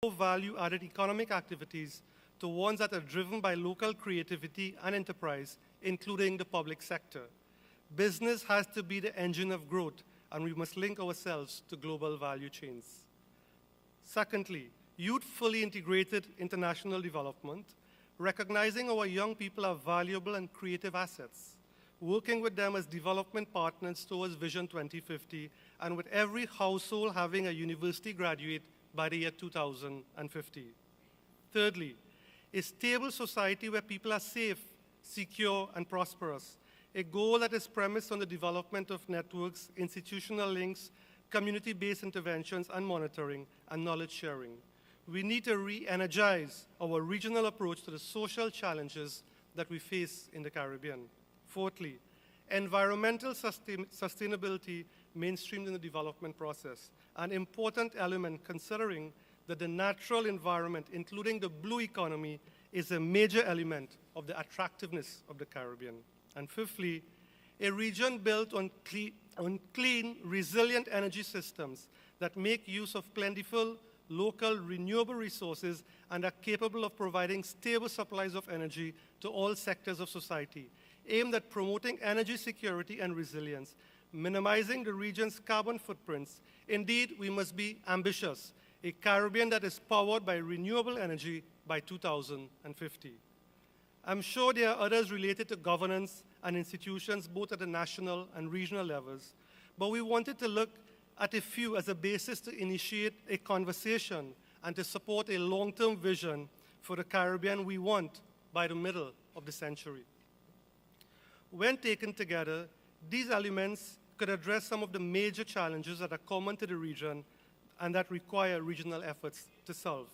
value-added economic activities to ones that are driven by local creativity and enterprise, including the public sector. Business has to be the engine of growth, and we must link ourselves to global value chains. Secondly, youth-fully integrated international development, recognizing our young people are valuable and creative assets, working with them as development partners towards Vision 2050, and with every household having a university graduate by the year 2050. Thirdly, a stable society where people are safe, secure, and prosperous, a goal that is premised on the development of networks, institutional links, community-based interventions and monitoring, and knowledge sharing. We need to re-energize our regional approach to the social challenges that we face in the Caribbean. Fourthly, environmental sustainability mainstreamed in the development process, an important element considering that the natural environment, including the blue economy, is a major element of the attractiveness of the Caribbean. And fifthly, a region built on clean, resilient energy systems that make use of plentiful, local, renewable resources and are capable of providing stable supplies of energy to all sectors of society, aimed at promoting energy security and resilience, minimizing the region's carbon footprints. Indeed, we must be ambitious, a Caribbean that is powered by renewable energy by 2050. I'm sure there are others related to governance and institutions, both at the national and regional levels, but we wanted to look at a few as a basis to initiate a conversation and to support a long-term vision for the Caribbean we want by the middle of the century. When taken together, these elements could address some of the major challenges that are common to the region and that require regional efforts to solve.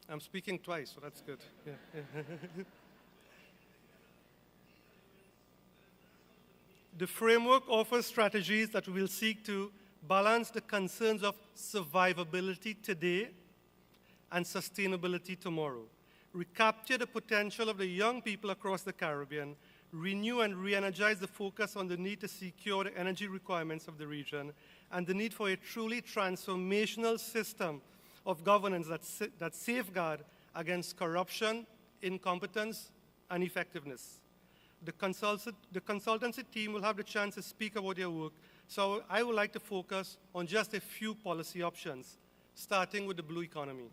I'm speaking twice, so that's good. Yeah. The framework offers strategies that will seek to balance the concerns of survivability today and sustainability tomorrow, recapture the potential of the young people across the Caribbean, renew and re-energize the focus on the need to secure the energy requirements of the region, and the need for a truly transformational system of governance that safeguard against corruption, incompetence, and effectiveness. The consultancy team will have the chance to speak about their work, so I would like to focus on just a few policy options, starting with the blue economy.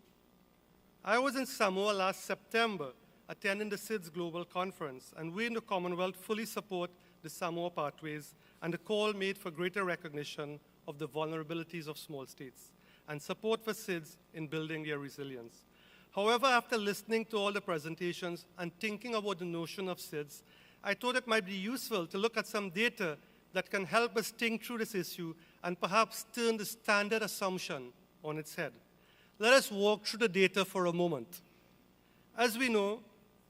I was in Samoa last September attending the SIDS Global Conference, and we in the Commonwealth fully support the Samoa Pathways and the call made for greater recognition of the vulnerabilities of small states and support for SIDS in building their resilience. However, after listening to all the presentations and thinking about the notion of SIDS, I thought it might be useful to look at some data that can help us think through this issue and perhaps turn the standard assumption on its head. Let us walk through the data for a moment. As we know,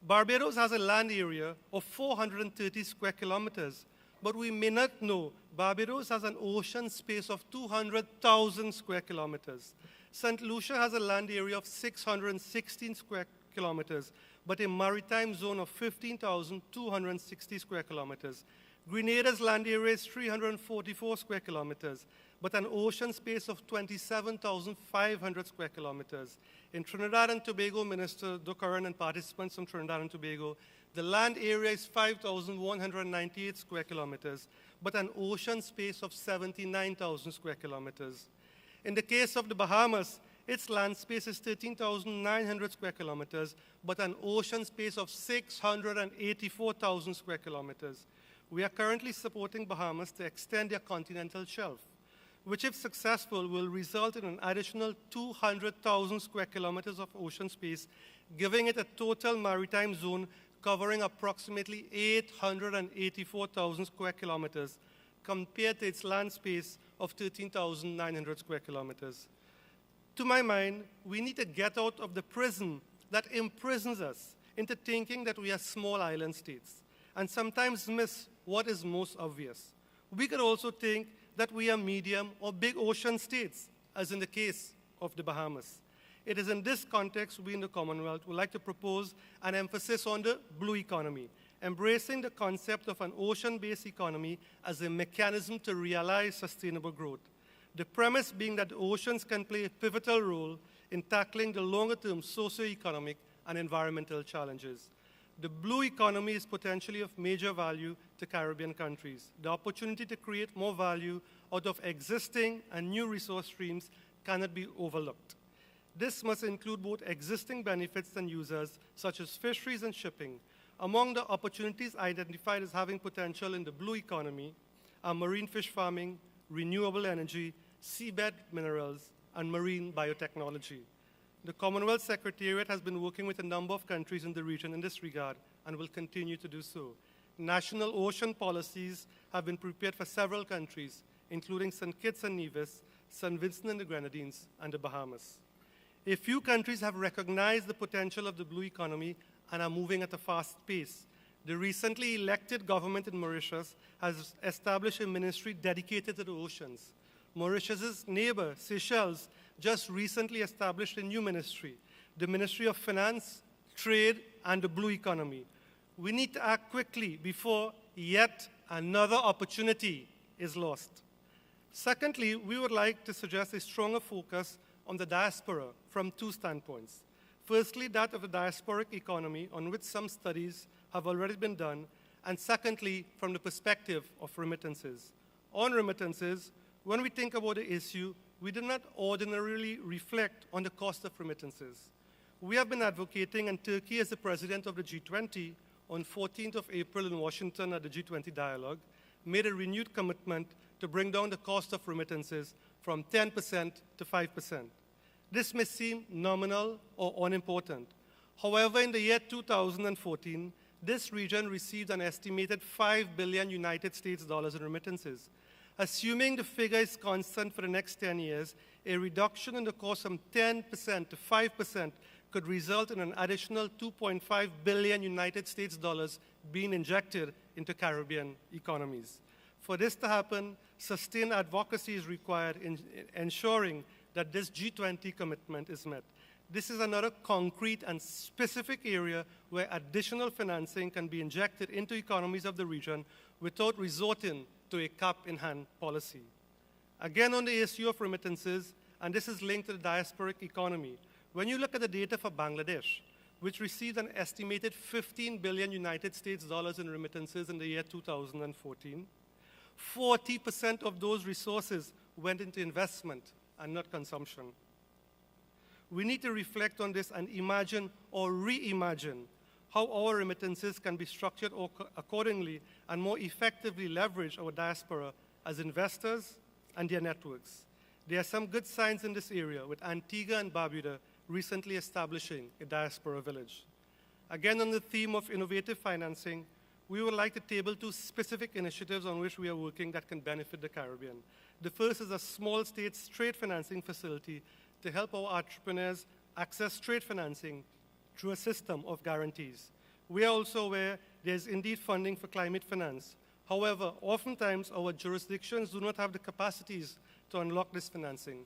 Barbados has a land area of 430 square kilometers, but we may not know Barbados has an ocean space of 200,000 square kilometers. St. Lucia has a land area of 616 square kilometers, but a maritime zone of 15,260 square kilometers. Grenada's land area is 344 square kilometers, but an ocean space of 27,500 square kilometers. In Trinidad and Tobago, Minister Dukaran and participants from Trinidad and Tobago, the land area is 5,198 square kilometers, but an ocean space of 79,000 square kilometers. In the case of the Bahamas, its land space is 13,900 square kilometers, but an ocean space of 684,000 square kilometers. We are currently supporting Bahamas to extend their continental shelf, which if successful will result in an additional 200,000 square kilometers of ocean space, giving it a total maritime zone covering approximately 884,000 square kilometers compared to its land space of 13,900 square kilometers. To my mind, we need to get out of the prison that imprisons us into thinking that we are small island states and sometimes miss what is most obvious. We could also think that we are medium or big ocean states, as in the case of the Bahamas. It is in this context we in the Commonwealth would like to propose an emphasis on the blue economy, embracing the concept of an ocean-based economy as a mechanism to realize sustainable growth. The premise being that the oceans can play a pivotal role in tackling the longer-term socio-economic and environmental challenges. The blue economy is potentially of major value to Caribbean countries. The opportunity to create more value out of existing and new resource streams cannot be overlooked. This must include both existing benefits and users, such as fisheries and shipping. Among the opportunities identified as having potential in the blue economy are marine fish farming, renewable energy, seabed minerals, and marine biotechnology. The Commonwealth Secretariat has been working with a number of countries in the region in this regard and will continue to do so. National ocean policies have been prepared for several countries, including St. Kitts and Nevis, St. Vincent and the Grenadines, and the Bahamas. A few countries have recognized the potential of the blue economy and are moving at a fast pace. The recently elected government in Mauritius has established a ministry dedicated to the oceans. Mauritius's neighbor, Seychelles, just recently established a new ministry, the Ministry of Finance, Trade, and the Blue Economy. We need to act quickly before yet another opportunity is lost. Secondly, we would like to suggest a stronger focus on the diaspora from two standpoints. Firstly, that of the diasporic economy, on which some studies have already been done, and secondly, from the perspective of remittances. On remittances, when we think about the issue, we do not ordinarily reflect on the cost of remittances. We have been advocating, and Turkey, as the president of the G20, on 14th of April in Washington at the G20 Dialogue, made a renewed commitment to bring down the cost of remittances from 10% to 5%. This may seem nominal or unimportant. However, in the year 2014, this region received an estimated $5 billion United States dollars in remittances. Assuming the figure is constant for the next 10 years, a reduction in the cost from 10% to 5% could result in an additional $2.5 billion United States dollars being injected into Caribbean economies. For this to happen, sustained advocacy is required in ensuring that this G20 commitment is met. This is another concrete and specific area where additional financing can be injected into economies of the region without resorting to a cap-in-hand policy. Again, on the issue of remittances, and this is linked to the diasporic economy, when you look at the data for Bangladesh, which received an estimated 15 billion United States dollars in remittances in the year 2014, 40% of those resources went into investment and not consumption. We need to reflect on this and imagine or reimagine how our remittances can be structured accordingly and more effectively leverage our diaspora as investors and their networks. There are some good signs in this area, with Antigua and Barbuda recently establishing a diaspora village. Again, on the theme of innovative financing, we would like to table two specific initiatives on which we are working that can benefit the Caribbean. The first is a small states trade financing facility to help our entrepreneurs access trade financing through a system of guarantees. We are also aware there is indeed funding for climate finance. However, oftentimes our jurisdictions do not have the capacities to unlock this financing.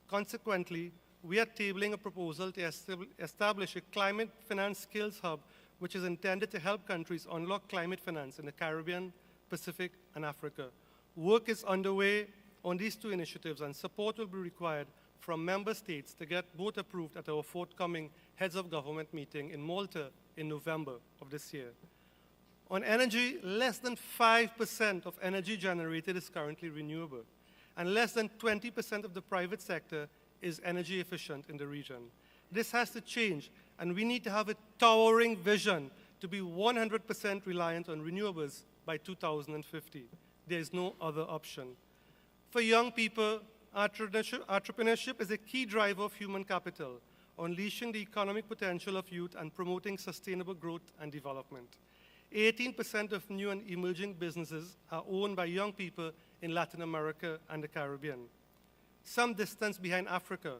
Consequently, we are tabling a proposal to establish a climate finance skills hub, which is intended to help countries unlock climate finance in the Caribbean, Pacific, and Africa. Work is underway on these two initiatives, and support will be required from member states to get both approved at our forthcoming Heads of Government meeting in Malta in November of this year. On energy, less than 5% of energy generated is currently renewable, and less than 20% of the private sector is energy efficient in the region. This has to change, and we need to have a towering vision to be 100% reliant on renewables by 2050. There is no other option. For young people, entrepreneurship is a key driver of human capital, unleashing the economic potential of youth and promoting sustainable growth and development. 18% of new and emerging businesses are owned by young people in Latin America and the Caribbean, some distance behind Africa,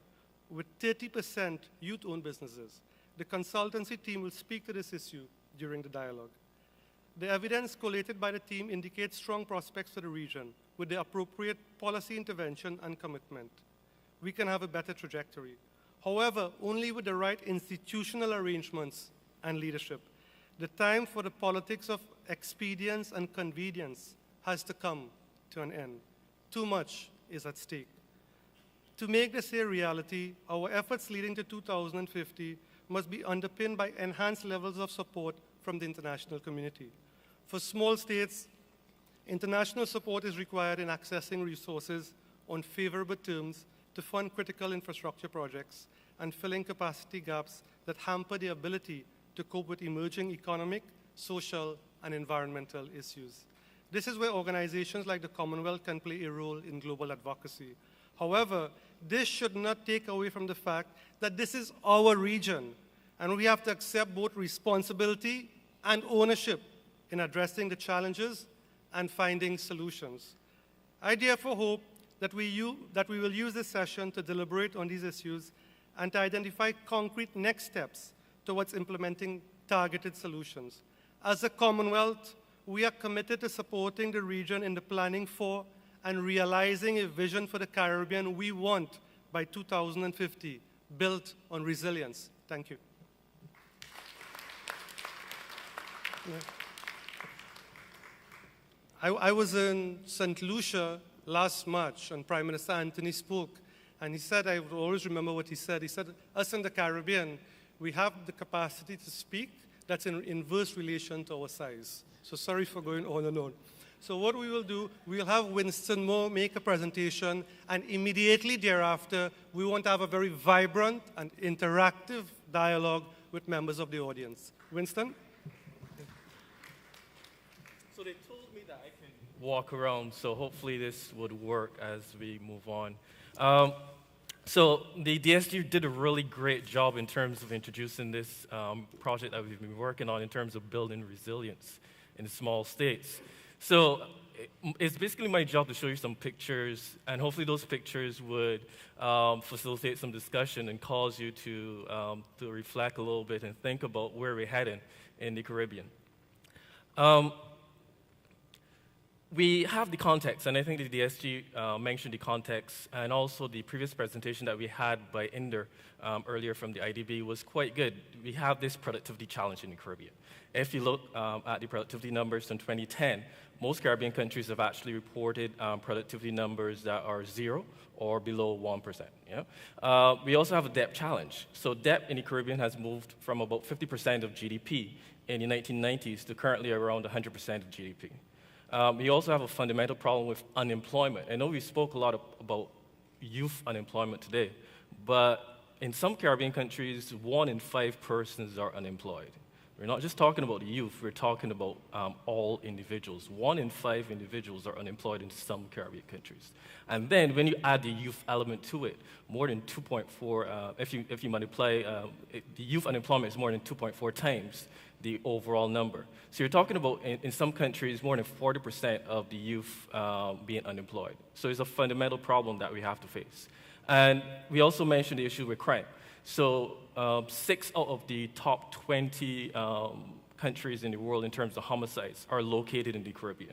with 30% youth-owned businesses. The consultancy team will speak to this issue during the dialogue. The evidence collated by the team indicates strong prospects for the region. With the appropriate policy intervention and commitment, we can have a better trajectory. However, only with the right institutional arrangements and leadership. The time for the politics of expedience and convenience has to come to an end. Too much is at stake. To make this a reality, our efforts leading to 2050 must be underpinned by enhanced levels of support from the international community. For small states, international support is required in accessing resources on favorable terms to fund critical infrastructure projects and filling capacity gaps that hamper the ability to cope with emerging economic, social, and environmental issues. This is where organizations like the Commonwealth can play a role in global advocacy. However, this should not take away from the fact that this is our region, and we have to accept both responsibility and ownership in addressing the challenges and finding solutions. I therefore hope that we will use this session to deliberate on these issues and to identify concrete next steps towards implementing targeted solutions. As a Commonwealth, we are committed to supporting the region in the planning for and realizing a vision for the Caribbean we want by 2050, built on resilience. Thank you. Yeah. I was in St. Lucia last March, and Prime Minister Anthony spoke, and he said, I will always remember what he said. He said, us in the Caribbean, we have the capacity to speak that's in inverse relation to our size. So sorry for going on and on. So what we will do, we'll have Winston Moore make a presentation, and immediately thereafter, we want to have a very vibrant and interactive dialogue with members of the audience. Winston? So they told me that I can walk around, so hopefully this would work as we move on. So the DSG did a really great job in terms of introducing this project that we've been working on in terms of building resilience in small states. So it's basically my job to show you some pictures, and hopefully those pictures would facilitate some discussion and cause you to reflect a little bit and think about where we're heading in the Caribbean. We have the context, and I think the DSG mentioned the context, and also the previous presentation that we had by Inder earlier from the IDB was quite good. We have this productivity challenge in the Caribbean. If you look at the productivity numbers in 2010, most Caribbean countries have actually reported productivity numbers that are 0 or below 1%. Yeah? We also have a debt challenge. So debt in the Caribbean has moved from about 50% of GDP in the 1990s to currently around 100% of GDP. We also have a fundamental problem with unemployment. I know we spoke a lot about youth unemployment today, but in some Caribbean countries, 1 in 5 persons are unemployed. We're not just talking about the youth, we're talking about all individuals. 1 in 5 individuals are unemployed in some Caribbean countries. And then when you add the youth element to it, more than 2.4, if you multiply, the youth unemployment is more than 2.4 times the overall number. So you're talking about, in some countries, more than 40% of the youth being unemployed. So it's a fundamental problem that we have to face. And we also mentioned the issue with crime. So 6 out of the top 20 countries in the world in terms of homicides are located in the Caribbean.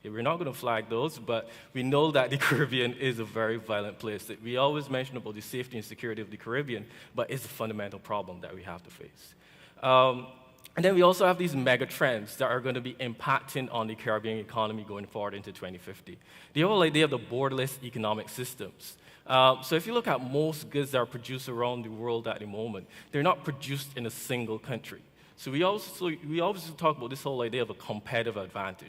We're not going to flag those, but we know that the Caribbean is a very violent place. We always mention about the safety and security of the Caribbean, but it's a fundamental problem that we have to face. And then we also have these mega trends that are going to be impacting on the Caribbean economy going forward into 2050. The whole idea of the borderless economic systems. So if you look at most goods that are produced around the world at the moment, they're not produced in a single country. So we also talk about this whole idea of a competitive advantage.